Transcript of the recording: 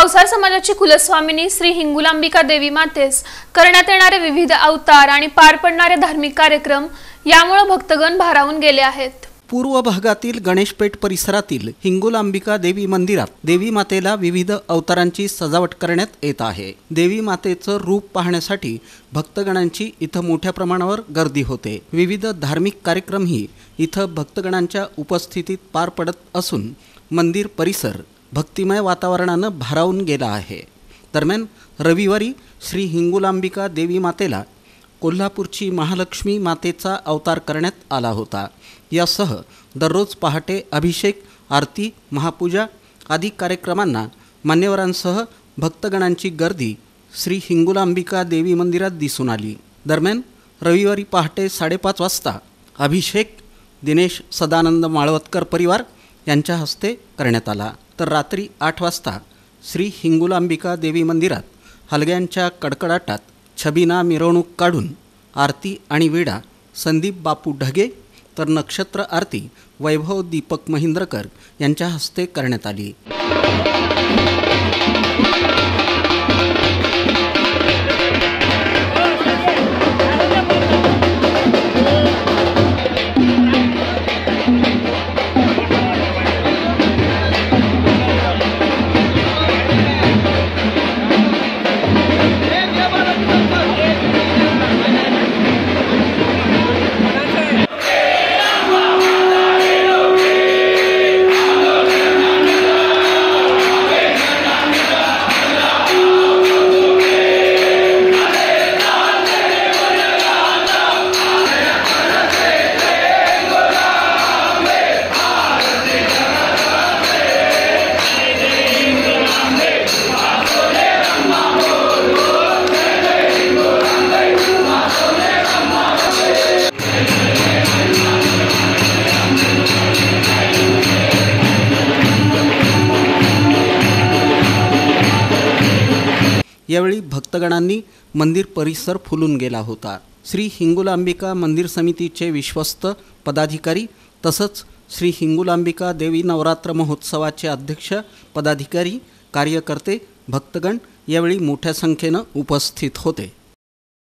चौसार समाजाची कुलस्वामिनी श्री हिंगुलांबिका देवी मातेस करण्यात येणारे विविध अवतार आणि पार पडणारे धार्मिक कार्यक्रम यामुळे भक्तगण भारावून गेले आहेत। पूर्व भागातील गणेशपेठ परिसरातील हिंगुलांबिका देवी मंदिरात देवी मातेला विविध अवतारांची सजावट करण्यात येत आहे। देवी मातेचं रूप पाहण्यासाठी भक्तगणांची इथं मोठ्या प्रमाणावर गर्दी होते। विविध धार्मिक कार्यक्रमही इथं भक्तगणांच्या उपस्थितीत पार पडत असून मंदिर परिसर भक्तिमय वातावरणानं भारावून गेला आहे। दरम्यान रविवारी श्री हिंगुलांबिका देवी मातेला कोल्हापूरची महालक्ष्मी मातेचा अवतार करण्यात आला होता। यासह दररोज पहाटे अभिषेक, आरती, महापूजा आदी कार्यक्रमांना मान्यवरांसह भक्तगणांची गर्दी श्री हिंगुलांबिका देवी मंदिरात दिसून आली। दरम्यान रविवारी पहाटे 5:30 वाजता अभिषेक दिनेश सदानंद माळवतकर परिवार यांच्या हस्ते करण्यात आला, तर रात्री 8 वाजता श्री हिंगुलांबिका देवी मंदिरात हलग्यांच्या कडकडाटात छबिना मिरवणूक काढून आरती आणि विडा संदीप बापू ढगे तर नक्षत्र आरती वैभव दीपक महिंद्रकर यांच्या हस्ते करण्यात आली। यावेळी भक्तगणांनी मंदिर परिसर फुलून गेला होता। श्री हिंगुलांबिका मंदिर समितीचे विश्वस्त पदाधिकारी तसंच श्री हिंगुलांबिका देवी नवरात्र महोत्सवाचे अध्यक्ष, पदाधिकारी, कार्यकर्ते, भक्तगण यावेळी मोठ्या संख्येने उपस्थित होते।